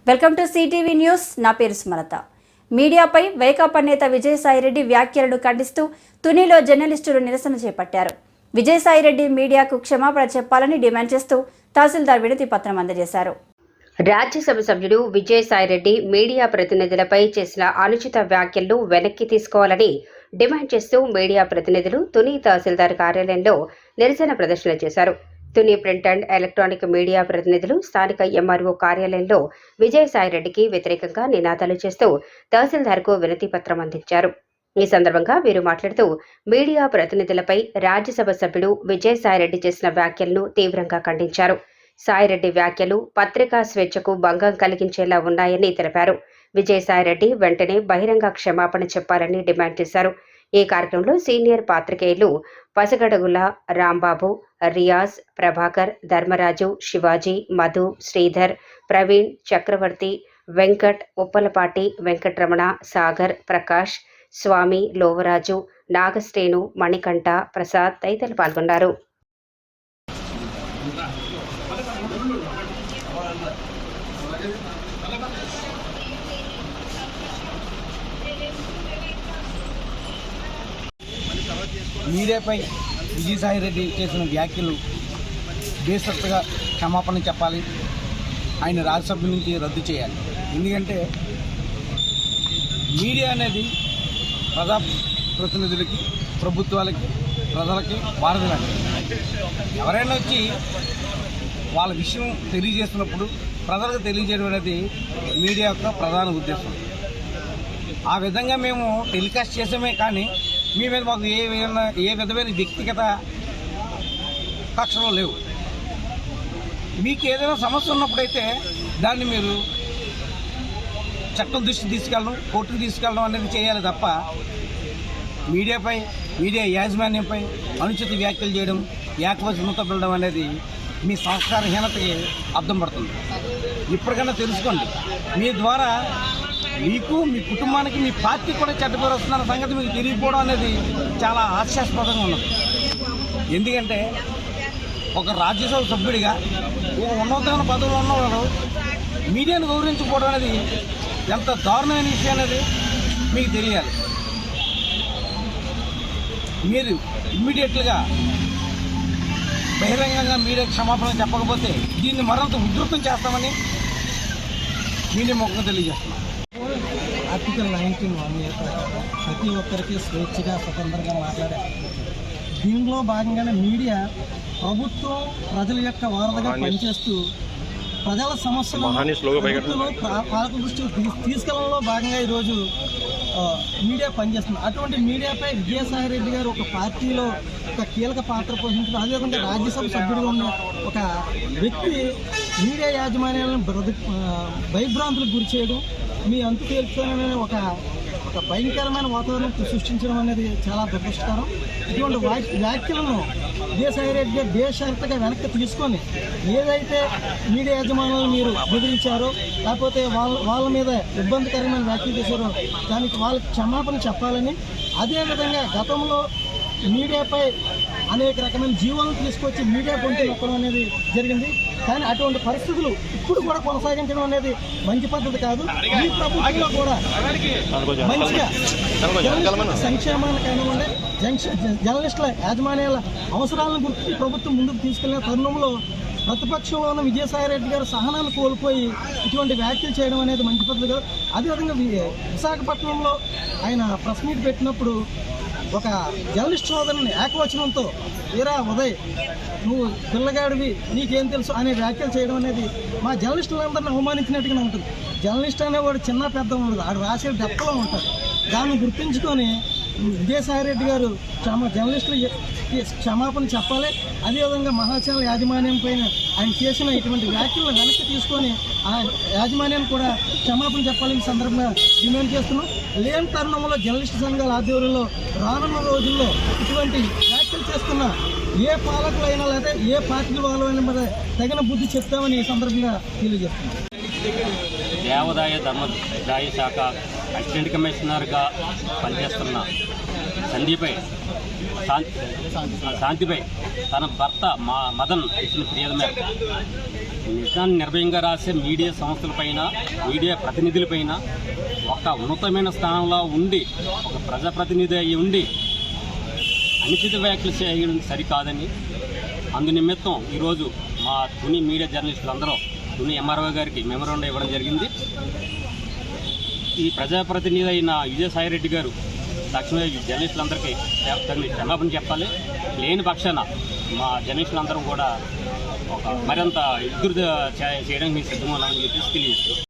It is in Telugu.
Welcome to CTV news. నా పేరు స్మరత. మీడియాపై వైకాపా నేత విజయసాయిరెడ్డి వ్యాఖ్యలను ఖండిస్తూ తునిలో జర్నలిస్టులు నిరసన చేపట్టారు. విజయసాయిరెడ్డి మీడియాకు క్షమాపణ చెప్పాలని డిమాండ్ చేస్తూ తహసీల్దార్ వినతి పత్రం అందజేశారు. రాజ్యసభ సభ్యుడు విజయసాయిరెడ్డి మీడియా ప్రతినిధులపై చేసిన అనుచిత వ్యాఖ్యలను వెనక్కి తీసుకోవాలని డిమాండ్ చేస్తూ మీడియా ప్రతినిధులు తుని తహసీల్దార్ కార్యాలయంలో నిరసన ప్రదర్శన చేశారు. Tuni print and electronic media ప్రతినిధులు స్థానిక ఎంఆర్ఓ కార్యాలయంలో విజయసాయిరెడ్డికి వ్యతిరేకంగా నినాదాలు చేస్తూ తహసీల్దార్కు వినతి పత్రం అందించారు. ఈ సందర్భంగా వీరు మాట్లాడుతూ మీడియా ప్రతినిధులపై రాజ్యసభ సభ్యుడు విజయసాయిరెడ్డి చేసిన వ్యాఖ్యలను తీవ్రంగా ఖండించారు. సాయిరెడ్డి వ్యాఖ్యలు పత్రికా స్వేచ్ఛకు భంగం కలిగించేలా ఉన్నాయని తెలిపారు. విజయసాయిరెడ్డి వెంటనే బహిరంగ క్షమాపణ చెప్పాలని డిమాండ్ చేశారు. ఈ కార్యక్రమంలో సీనియర్ పాత్రికేయులు పసగడగుల రాంబాబు, రియాజ్, ప్రభాకర్, ధర్మరాజు, శివాజీ, మధు, శ్రీధర్, ప్రవీణ్, చక్రవర్తి, వెంకట్, ఉప్పలపాటి, వెంకటరమణ, సాగర్, ప్రకాష్, స్వామి, లోవరాజు, నాగశ్రేణు, మణికంఠ, ప్రసాద్ తదితరులు పాల్గొన్నారు. మీడియాపై విజయసాయిరెడ్డి చేసిన వ్యాఖ్యలు బేసత్తుగా క్షమాపణ చెప్పాలి. ఆయన రాజ్యసభ నుంచి రద్దు చేయాలి. ఎందుకంటే మీడియా అనేది ప్రజాప్రతినిధులకి, ప్రభుత్వాలకి, ప్రజలకి వారధులండి. ఎవరైనా వచ్చి వాళ్ళ విషయం తెలియజేస్తున్నప్పుడు ప్రజలకు తెలియజేయడం అనేది మీడియా యొక్క ప్రధాన ఉద్దేశం. ఆ విధంగా మేము టెలికాస్ట్ చేసామే కానీ మీ మీద మాకు ఏ విధమైన వ్యక్తిగత కక్షలు లేవు. మీకు ఏదైనా సమస్య ఉన్నప్పుడైతే దాన్ని మీరు చట్టం దృష్టి తీసుకెళ్ళడం, కోర్టుకు తీసుకెళ్ళడం అనేది చేయాలి తప్ప మీడియా యాజమాన్యంపై అనుచిత వ్యాఖ్యలు చేయడం, ఏకవచనంతో పిలవడం అనేది మీ సంస్కారహీనతకి అర్థం పడుతుంది. ఇప్పటికైనా తెలుసుకోండి. మీ ద్వారా మీకు, మీ కుటుంబానికి, మీ పార్టీ కూడా చెడ్డ పేరు వస్తున్న సంగతి మీకు తెలియకపోవడం అనేది చాలా హాస్యాస్పదంగా ఉన్నది. ఎందుకంటే ఒక రాజ్యసభ సభ్యుడిగా ఒక ఉన్నతమైన పదవులు ఉన్నవాడు మీడియాను గౌరవించకపోవడం అనేది ఎంత దారుణమైన విషయం అనేది మీకు తెలియాలి. మీరు ఇమ్మీడియట్గా బహిరంగంగా మీడియా క్షమాపణ చెప్పకపోతే దీన్ని మరింత ఉధృతం చేస్తామని మీడియా ముఖంగా తెలియజేస్తున్నాం. ఆర్టికల్ 19 ప్రతి ఒక్కరికి స్వేచ్ఛగా స్వతంత్రంగా మాట్లాడే దీనిలో భాగంగానే మీడియా ప్రభుత్వం ప్రజల యొక్క వారధిగా పనిచేస్తూ ప్రజల సమస్యలను పాలక దృష్టికి తీసుకెళ్లడంలో భాగంగా ఈరోజు మీడియా పనిచేస్తుంది. అటువంటి మీడియాపై విజయసాయిరెడ్డి గారు ఒక పార్టీలో ఒక కీలక పాత్ర పోషించడం, అదేవిధంగా రాజ్యసభ సభ్యుడిగా ఉన్న ఒక వ్యక్తి మీడియా యాజమాన్యాలను భయభ్రాంతులకు గురి చేయడం, మీ అంతు తేల్చుకోవాలనే ఒక భయంకరమైన వాతావరణం సృష్టించడం అనేది చాలా దురదృష్టకరం. ఇటువంటి వ్యాఖ్యలను విజయసాయిరెడ్డి గారు బేషరతుగా వెనక్కి తీసుకొని ఏదైతే మీడియా యాజమాన్యాలను మీరు బెదిరించారో లేకపోతే వాళ్ళ మీద ఇబ్బందికరమైన వ్యాఖ్యలు చేశారో దానికి వాళ్ళకి క్షమాపణ చెప్పాలని, అదేవిధంగా గతంలో మీడియాపై అనేక రకమైన జీవాలను తీసుకొచ్చి మీడియా గొంతు నొక్కడం అనేది జరిగింది. కానీ అటువంటి పరిస్థితులు ఇప్పుడు కూడా కొనసాగించడం అనేది మంచి పద్ధతి కాదు. ఈ ప్రభుత్వంలో కూడా మంచిగా సంక్షేమాన్ని కానివ్వండి, జర్నలిస్టుల యాజమాన్యాల అవసరాలను గుర్తించి ప్రభుత్వం ముందుకు తీసుకెళ్లిన తరుణంలో ప్రతిపక్షంలో ఉన్న విజయసాయిరెడ్డి గారు సహనాన్ని కోల్పోయి ఇటువంటి వ్యాఖ్యలు చేయడం అనేది మంచి పద్ధతి కాదు. అదేవిధంగా విశాఖపట్నంలో ఆయన ప్రెస్ మీట్ పెట్టినప్పుడు ఒక జర్నలిస్ట్ సోదరుని ఏకవచనంతో వీరా ఉదయ్ నువ్వు పిల్లగాడివి నీకేం తెలుసు అనే వ్యాఖ్యలు చేయడం అనేది మా జర్నలిస్టులందరినీ అవమానించినట్టుగానే ఉంటుంది. జర్నలిస్ట్ అనేవాడు చిన్న పెద్ద ఉండదు, ఆడు రాసే డెప్లో ఉంటాడు. దాన్ని గుర్తుంచుకొని విజయసాయిరెడ్డి గారు జర్నలిస్టులు క్షమాపణ చెప్పాలి. అదేవిధంగా మహాచాల యాజమాన్యం పైన ఆయన చేసిన ఇటువంటి వ్యాఖ్యలను వెనక్కి తీసుకొని ఆ యాజమాన్యాన్ని కూడా క్షమాపణ చెప్పాలని సందర్భంగా డిమాండ్ చేస్తున్నాం. లేని తరుణంలో జర్నలిస్టు సంఘాల ఆధ్వర్యంలో రానున్న రోజుల్లో ఇటువంటి వ్యాఖ్యలు చేస్తున్న ఏ పాలకులైనా లేదా ఏ పార్టీ వాళ్ళైనా మరి తగిన బుద్ధి చెప్తామని ఈ సందర్భంగా తెలియజేస్తున్నాం. దేవాదాయ ధర్మదాయ శాఖ అసిస్టెంట్ కమిషనర్గా పనిచేస్తున్న సందీపై శాంతిపై తన భర్త మదన్ ఇచ్చిన ఫిర్యాదు మేరకు నిజాన్ని నిర్భయంగా రాసే మీడియా సంస్థలపైన, మీడియా ప్రతినిధులపైన ఒక ఉన్నతమైన స్థానంలో ఉండి, ఒక ప్రజాప్రతినిధి అయి ఉండి అనుచిత వ్యాఖ్యలు చేయడం సరికాదని అందునిమిత్తం ఈరోజు మా తుని మీడియా జర్నలిస్టులందరూ తుని ఎంఆర్ఓ గారికి మెమోరాండం ఇవ్వడం జరిగింది. ఈ ప్రజాప్రతినిధి అయిన విజయసాయిరెడ్డి గారు తక్షణమే ఈ జర్నలిస్టులందరికీ తగిన క్షమాపణ చెప్పాలి. లేని పక్షాన మా జర్నలిస్టులందరం కూడా మరింత ఎదురు చేయడానికి మేము సిద్ధమవుతామని చెప్పేసి తెలియజేస్తున్నాం.